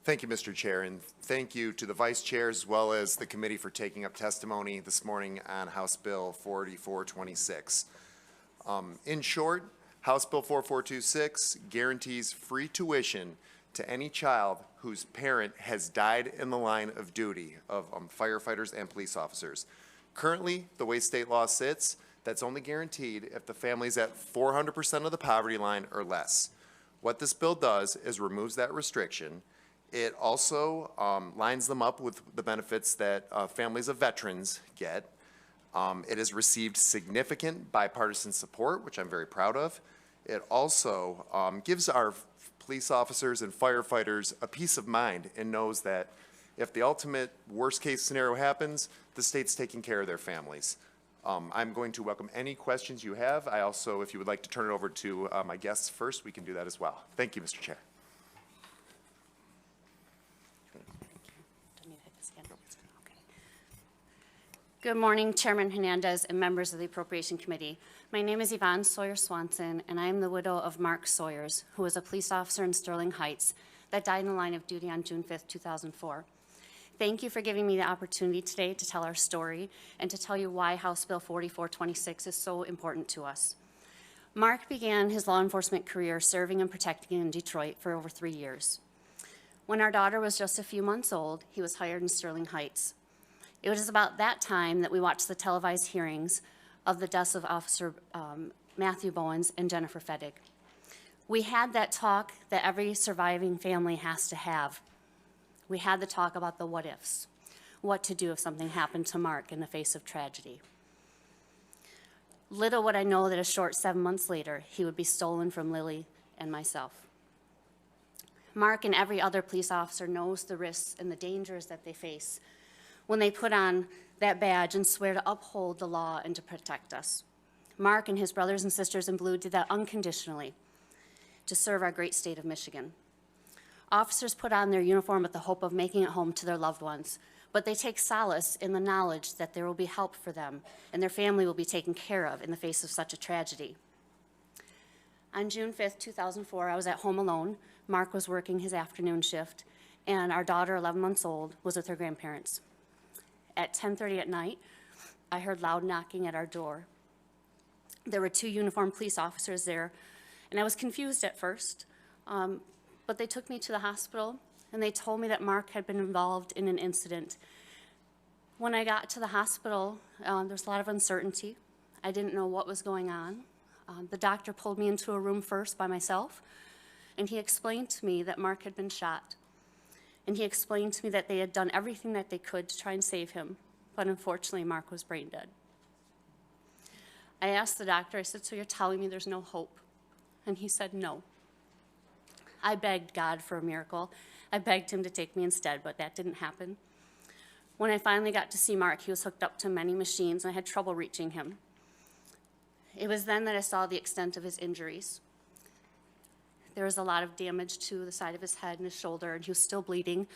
Thank you, Mr. Chair, and thank you to the Vice Chair as well as the committee for taking up testimony this morning on House Bill 4426. In short, House Bill 4426 guarantees free tuition to any child whose parent has died in the line of duty of firefighters and police officers. Currently, the way state law sits, that's only guaranteed if the family's at 400% of the poverty line or less. What this bill does is removes that restriction. It also lines them up with the benefits that families of veterans get. It has received significant bipartisan support, which I'm very proud of. It also gives our police officers and firefighters a peace of mind and knows that if the ultimate worst case scenario happens, the state's taking care of their families. I'm going to welcome any questions you have. I also, if you would like to turn it over to my guests first, we can do that as well. Thank you, Mr. Chair. Good morning, Chairman Hernandez and members of the Appropriation Committee. My name is Yvonne Sawyer-Swanson, and I am the widow of Mark Sawyers, who was a police officer in Sterling Heights that died in the line of duty on June 5th, 2004. Thank you for giving me the opportunity today to tell our story and to tell you why House Bill 4426 is so important to us. Mark began his law enforcement career serving and protecting in Detroit for over 3 years. When our daughter was just a few months old, he was hired in Sterling Heights. It was about that time that we watched the televised hearings of the deaths of Officer Matthew Bowens and Jennifer Fettig. We had that talk that every surviving family has to have. We had the talk about the what ifs, what to do if something happened to Mark in the face of tragedy. Little would I know that a short 7 months later, he would be stolen from Lily and myself. Mark and every other police officer knows the risks and the dangers that they face when they put on that badge and swear to uphold the law and to protect us. Mark and his brothers and sisters in blue did that unconditionally to serve our great state of Michigan. Officers put on their uniform with the hope of making it home to their loved ones, but they take solace in the knowledge that there will be help for them and their family will be taken care of in the face of such a tragedy. On June 5th, 2004, I was at home alone. Mark was working his afternoon shift, and our daughter, 11 months old, was with her grandparents. At 10:30 at night, I heard loud knocking at our door. There were 2 uniformed police officers there, and I was confused at first, but they took me to the hospital, and they told me that Mark had been involved in an incident. When I got to the hospital, there was a lot of uncertainty. I didn't know what was going on. The doctor pulled me into a room first by myself, and he explained to me that Mark had been shot. And he explained to me that they had done everything that they could to try and save him, but unfortunately, Mark was brain dead. I asked the doctor, I said, "So you're telling me there's no hope?" And he said, "No." I begged God for a miracle. I begged him to take me instead, but that didn't happen. When I finally got to see Mark, he was hooked up to many machines, and I had trouble reaching him. It was then that I saw the extent of his injuries. There was a lot of damage to the side of his head and his shoulder, and he was still bleeding.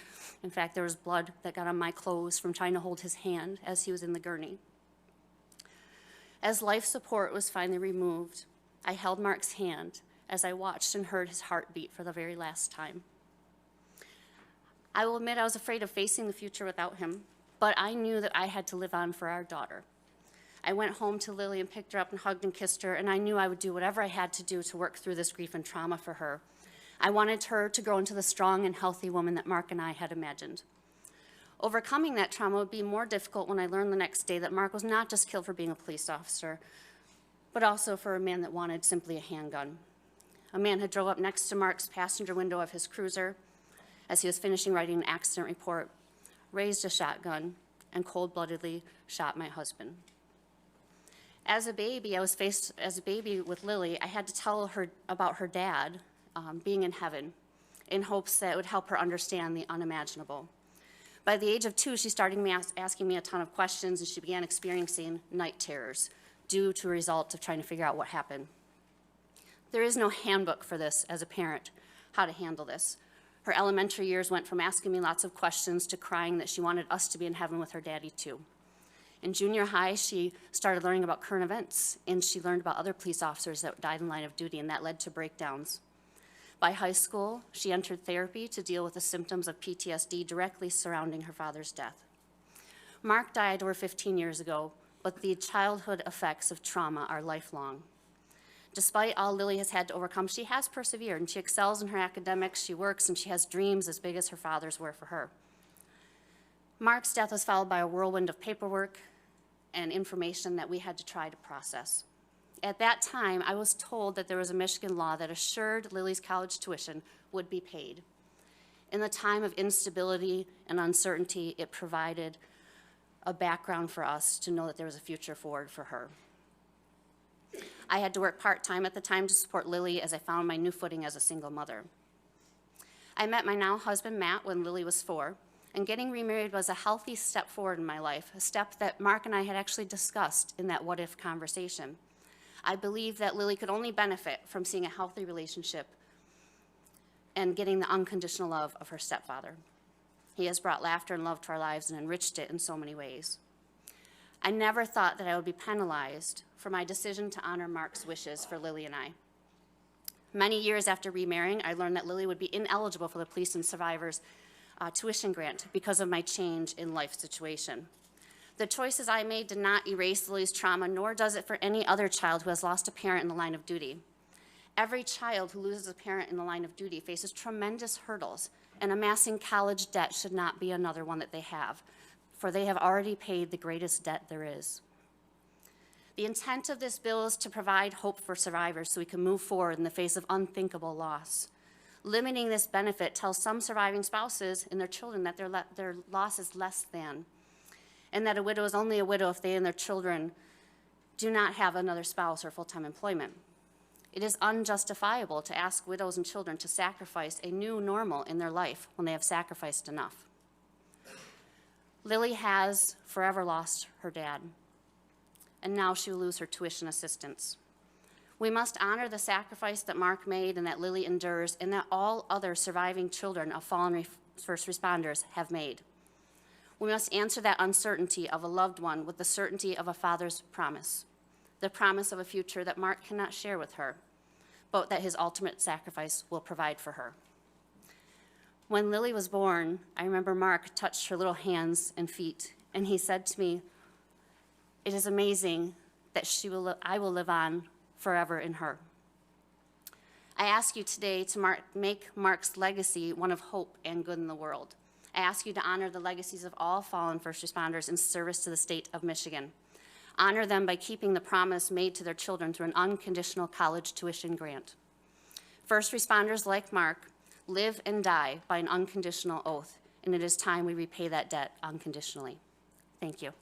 In fact, there was blood that got on my clothes from trying to hold his hand as he was in the gurney. As life support was finally removed, I held Mark's hand as I watched and heard his heartbeat for the very last time. I will admit I was afraid of facing the future without him, but I knew that I had to live on for our daughter. I went home to Lily and picked her up and hugged and kissed her, and I knew I would do whatever I had to do to work through this grief and trauma for her. I wanted her to grow into the strong and healthy woman that Mark and I had imagined. Overcoming that trauma would be more difficult when I learned the next day that Mark was not just killed for being a police officer, but also for a man that wanted simply a handgun. A man had drove up next to Mark's passenger window of his cruiser as he was finishing writing an accident report, raised a shotgun, and cold-bloodedly shot my husband. As a baby, I was faced as a baby with Lily. I had to tell her about her dad being in heaven in hopes that it would help her understand the unimaginable. By the age of 2, she started asking me a ton of questions, and she began experiencing night terrors due to a result of trying to figure out what happened. There is no handbook for this as a parent, how to handle this. Her elementary years went from asking me lots of questions to crying that she wanted us to be in heaven with her daddy too. In junior high, she started learning about current events, and she learned about other police officers that died in line of duty, and that led to breakdowns. By high school, she entered therapy to deal with the symptoms of PTSD directly surrounding her father's death. Mark died over 15 years ago, but the childhood effects of trauma are lifelong. Despite all Lily has had to overcome, she has persevered, and she excels in her academics, she works, and she has dreams as big as her father's were for her. Mark's death was followed by a whirlwind of paperwork and information that we had to try to process. At that time, I was told that there was a Michigan law that assured Lily's college tuition would be paid. In the time of instability and uncertainty, it provided a background for us to know that there was a future forward for her. I had to work part-time at the time to support Lily as I found my new footing as a single mother. I met my now husband, Matt, when Lily was 4, and getting remarried was a healthy step forward in my life, a step that Mark and I had actually discussed in that what-if conversation. I believe that Lily could only benefit from seeing a healthy relationship and getting the unconditional love of her stepfather. He has brought laughter and love to our lives and enriched it in so many ways. I never thought that I would be penalized for my decision to honor Mark's wishes for Lily and I. Many years after remarrying, I learned that Lily would be ineligible for the Police and Survivors tuition grant because of my change in life situation. The choices I made did not erase Lily's trauma, nor does it for any other child who has lost a parent in the line of duty. Every child who loses a parent in the line of duty faces tremendous hurdles, and amassing college debt should not be another one that they have, for they have already paid the greatest debt there is. The intent of this bill is to provide hope for survivors so we can move forward in the face of unthinkable loss. Limiting this benefit tells some surviving spouses and their children that their loss is less than, and that a widow is only a widow if they and their children do not have another spouse or full-time employment. It is unjustifiable to ask widows and children to sacrifice a new normal in their life when they have sacrificed enough. Lily has forever lost her dad, and now she will lose her tuition assistance. We must honor the sacrifice that Mark made and that Lily endures, and that all other surviving children of fallen first responders have made. We must answer that uncertainty of a loved one with the certainty of a father's promise, the promise of a future that Mark cannot share with her, but that his ultimate sacrifice will provide for her. When Lily was born, I remember Mark touched her little hands and feet, and he said to me, "It is amazing that I will live on forever in her." I ask you today to make Mark's legacy one of hope and good in the world. I ask you to honor the legacies of all fallen first responders in service to the state of Michigan. Honor them by keeping the promise made to their children through an unconditional college tuition grant. First responders like Mark live and die by an unconditional oath, and it is time we repay that debt unconditionally. Thank you.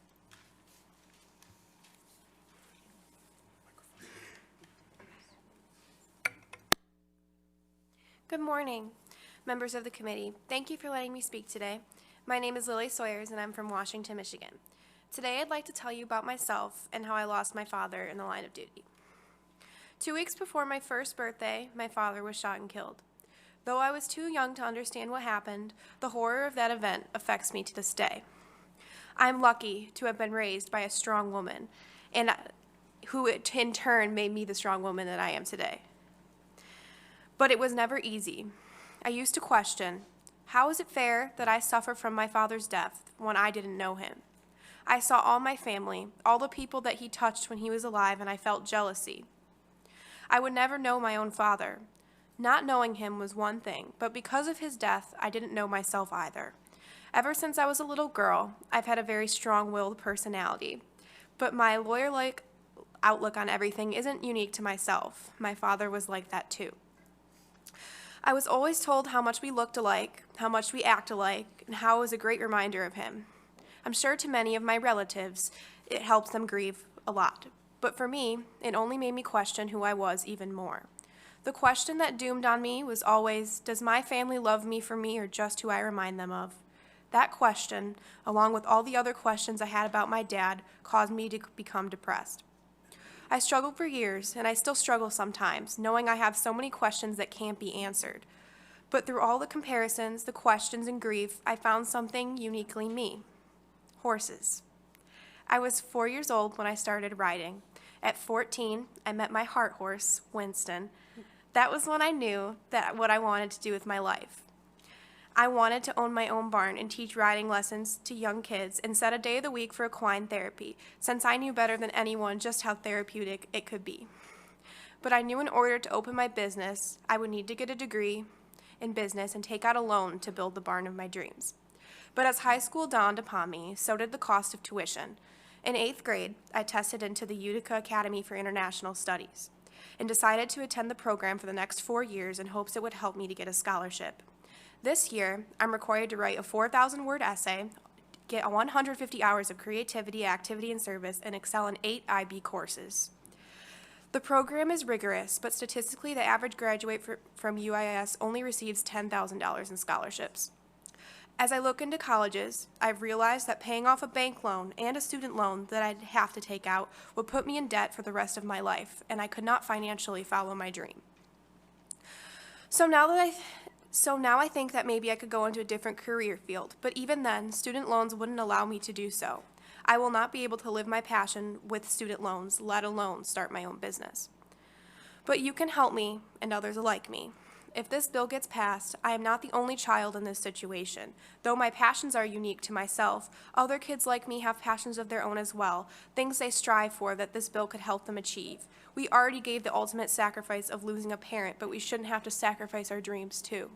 Good morning, members of the committee. Thank you for letting me speak today. My name is Lily Sawyers, and I'm from Washington, Michigan. Today, I'd like to tell you about myself and how I lost my father in the line of duty. 2 weeks before my first birthday, my father was shot and killed. Though I was too young to understand what happened, the horror of that event affects me to this day. I'm lucky to have been raised by a strong woman, and who in turn made me the strong woman that I am today. But it was never easy. I used to question, how is it fair that I suffer from my father's death when I didn't know him? I saw all my family, all the people that he touched when he was alive, and I felt jealousy. I would never know my own father. Not knowing him was one thing, but because of his death, I didn't know myself either. Ever since I was a little girl, I've had a very strong-willed personality, but my lawyer-like outlook on everything isn't unique to myself. My father was like that too. I was always told how much we looked alike, how much we act alike, and how it was a great reminder of him. I'm sure to many of my relatives, it helps them grieve a lot. But for me, it only made me question who I was even more. The question that doomed on me was always, does my family love me for me or just who I remind them of? That question, along with all the other questions I had about my dad, caused me to become depressed. I struggled for years, and I still struggle sometimes, knowing I have so many questions that can't be answered. But through all the comparisons, the questions, and grief, I found something uniquely me. Horses. I was 4 years old when I started riding. At 14, I met my heart horse, Winston. That was when I knew that what I wanted to do with my life. I wanted to own my own barn and teach riding lessons to young kids and set a day of the week for equine therapy, since I knew better than anyone just how therapeutic it could be. But I knew in order to open my business, I would need to get a degree in business and take out a loan to build the barn of my dreams. But as high school dawned upon me, so did the cost of tuition. In 8th grade, I tested into the Utica Academy for International Studies and decided to attend the program for the next 4 years in hopes it would help me to get a scholarship. This year, I'm required to write a 4,000-word essay, get 150 hours of creativity, activity, and service, and excel in 8 IB courses. The program is rigorous, but statistically, the average graduate from UIS only receives $10,000 in scholarships. As I look into colleges, I've realized that paying off a bank loan and a student loan that I'd have to take out would put me in debt for the rest of my life, and I could not financially follow my dream. So now I think that maybe I could go into a different career field, but even then, student loans wouldn't allow me to do so. I will not be able to live my passion with student loans, let alone start my own business. But you can help me, and others like me. If this bill gets passed, I am not the only child in this situation. Though my passions are unique to myself, other kids like me have passions of their own as well, things they strive for that this bill could help them achieve. We already gave the ultimate sacrifice of losing a parent, but we shouldn't have to sacrifice our dreams too.